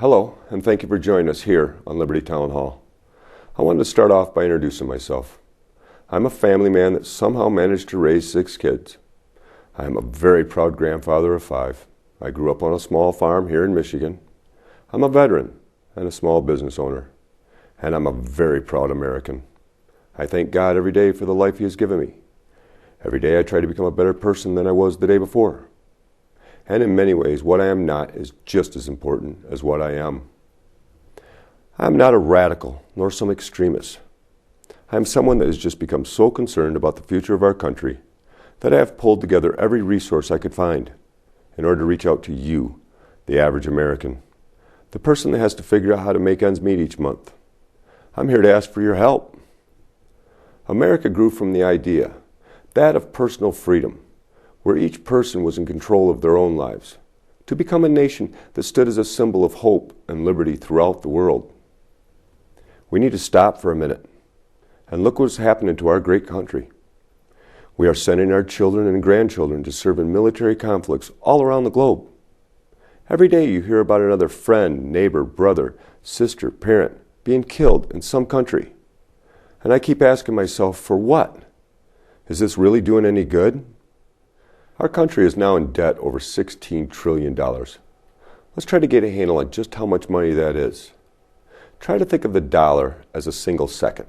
Hello, and thank you for joining us here on Liberty Town Hall. I wanted to start off by introducing myself. I'm a family man that somehow managed to raise 6 kids. I am a very proud grandfather of 5. I grew up on a small farm here in Michigan. I'm a veteran and a small business owner. And I'm a very proud American. I thank God every day for the life He has given me. Every day I try to become a better person than I was the day before. And in many ways, what I am not is just as important as what I am. I am not a radical, nor some extremist. I am someone that has just become so concerned about the future of our country that I have pulled together every resource I could find in order to reach out to you, the average American, the person that has to figure out how to make ends meet each month. I'm here to ask for your help. America grew from the idea, that of personal freedom, where each person was in control of their own lives, to become a nation that stood as a symbol of hope and liberty throughout the world. We need to stop for a minute and look what's happening to our great country. We are sending our children and grandchildren to serve in military conflicts all around the globe. Every day you hear about another friend, neighbor, brother, sister, parent being killed in some country. And I keep asking myself, for what? Is this really doing any good? Our country is now in debt over $16 trillion. Let's try to get a handle on just how much money that is. Try to think of the dollar as a single second.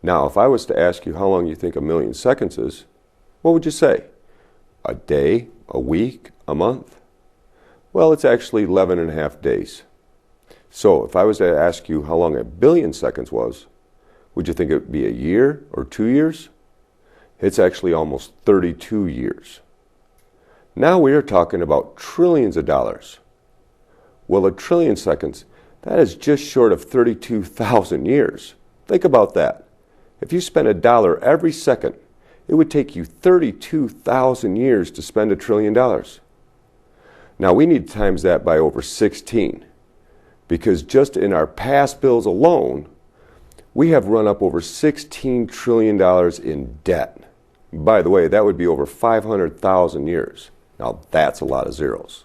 Now, if I was to ask you how long you think a million seconds is, what would you say? A day, a week, a month? Well, it's actually 11 and a half days. So if I was to ask you how long a billion seconds was, would you think it would be a year or 2 years? It's actually almost 32 years. Now we are talking about trillions of dollars. Well, a trillion seconds, that is just short of 32,000 years. Think about that. If you spent $1 every second, it would take you 32,000 years to spend $1 trillion. Now we need to times that by over 16, because just in our past bills alone, we have run up over $16 trillion in debt. By the way, that would be over 500,000 years. Now that's a lot of zeros.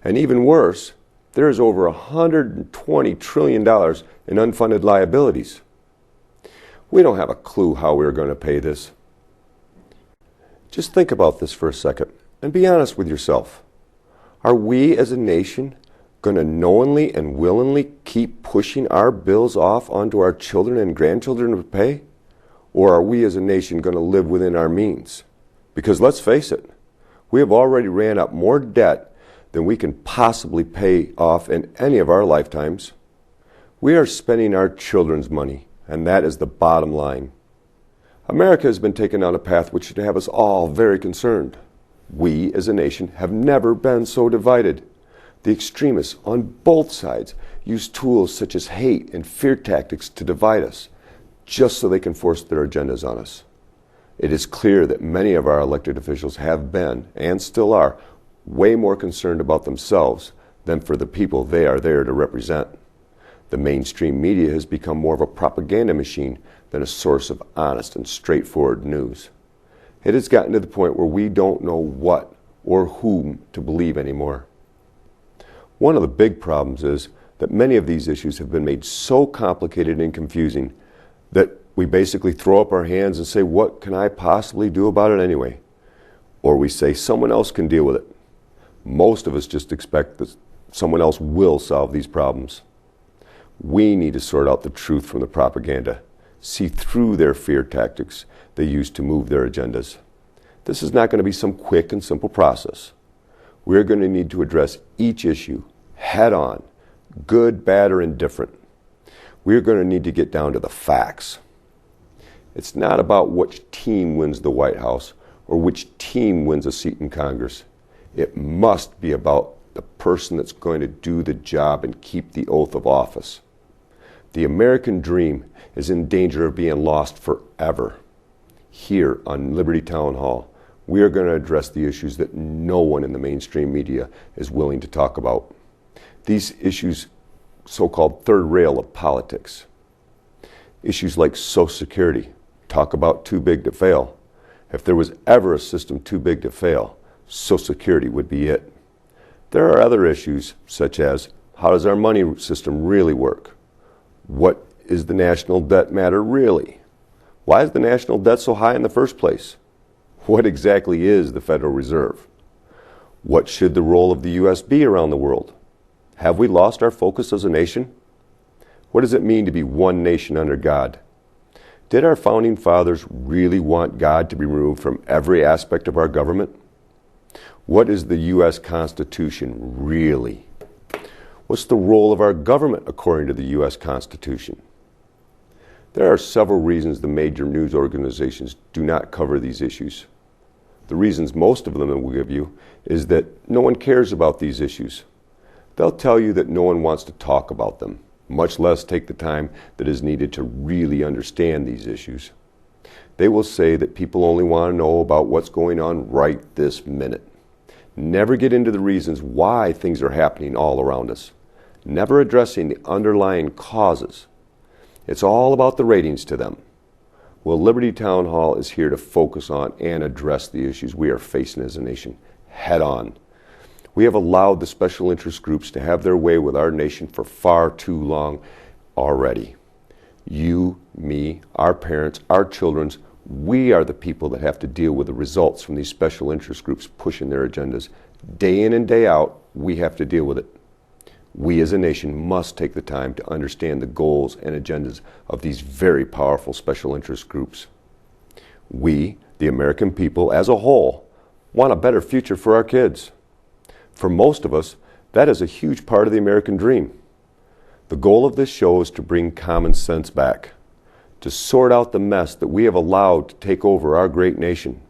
And even worse, there is over $120 trillion in unfunded liabilities. We don't have a clue how we're going to pay this. Just think about this for a second and be honest with yourself. Are we as a nation going to knowingly and willingly keep pushing our bills off onto our children and grandchildren to pay? Or are we as a nation going to live within our means? Because let's face it, we have already ran up more debt than we can possibly pay off in any of our lifetimes. We are spending our children's money, and that is the bottom line. America has been taken down a path which should have us all very concerned. We as a nation have never been so divided. The extremists on both sides use tools such as hate and fear tactics to divide us, just so they can force their agendas on us. It is clear that many of our elected officials have been, and still are, way more concerned about themselves than for the people they are there to represent. The mainstream media has become more of a propaganda machine than a source of honest and straightforward news. It has gotten to the point where we don't know what or whom to believe anymore. One of the big problems is that many of these issues have been made so complicated and confusing that we basically throw up our hands and say, what can I possibly do about it anyway? Or we say someone else can deal with it. Most of us just expect that someone else will solve these problems. We need to sort out the truth from the propaganda, see through their fear tactics they use to move their agendas. This is not going to be some quick and simple process. We're going to need to address each issue head on, good, bad, or indifferent. We're going to need to get down to the facts. It's not about which team wins the White House or which team wins a seat in Congress. It must be about the person that's going to do the job and keep the oath of office. The American dream is in danger of being lost forever. Here on Liberty Town Hall, we are going to address the issues that no one in the mainstream media is willing to talk about. These issues, so-called third rail of politics. Issues like Social Security, talk about too big to fail. If there was ever a system too big to fail, Social Security would be it. There are other issues such as How does our money system really work? What is the national debt matter really? Why is the national debt so high in the first place? What exactly is the Federal Reserve? What should the role of the U.S. be around the world? Have we lost our focus as a nation? What does it mean to be one nation under God? Did our founding fathers really want God to be removed from every aspect of our government? What is the U.S. Constitution really? What's the role of our government according to the U.S. Constitution? There are several reasons the major news organizations do not cover these issues. The reasons most of them will give you is that no one cares about these issues. They'll tell you that no one wants to talk about them, much less take the time that is needed to really understand these issues. They will say that people only want to know about what's going on right this minute. Never get into the reasons why things are happening all around us. Never addressing the underlying causes. It's all about the ratings to them. Well, Liberty Town Hall is here to focus on and address the issues we are facing as a nation head on. We have allowed the special interest groups to have their way with our nation for far too long already. You, me, our parents, our children, we are the people that have to deal with the results from these special interest groups pushing their agendas. Day in and day out, we have to deal with it. We as a nation must take the time to understand the goals and agendas of these very powerful special interest groups. We, the American people as a whole, want a better future for our kids. For most of us, that is a huge part of the American dream. The goal of this show is to bring common sense back, to sort out the mess that we have allowed to take over our great nation,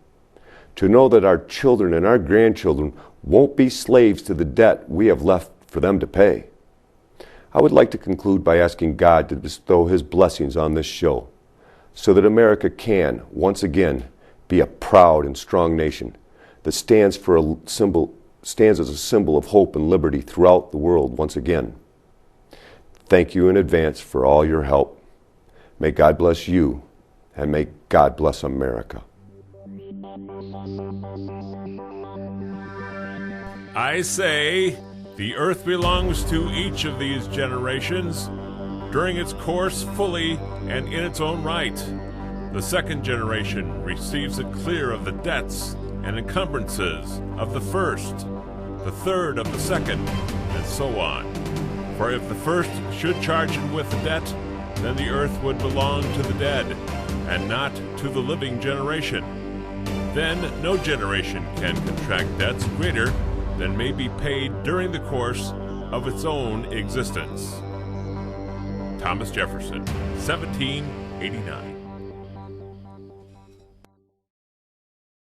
to know that our children and our grandchildren won't be slaves to the debt we have left for them to pay. I would like to conclude by asking God to bestow His blessings on this show so that America can, once again, be a proud and strong nation that stands as a symbol of hope and liberty throughout the world once again. Thank you in advance for all your help. May God bless you, and may God bless America. I say, the earth belongs to each of these generations, during its course fully and in its own right. The second generation receives it clear of the debts and encumbrances of the first, the third of the second, and so on. For if the first should charge it with the debt, then the earth would belong to the dead, and not to the living generation. Then no generation can contract debts greater than may be paid during the course of its own existence. Thomas Jefferson, 1789.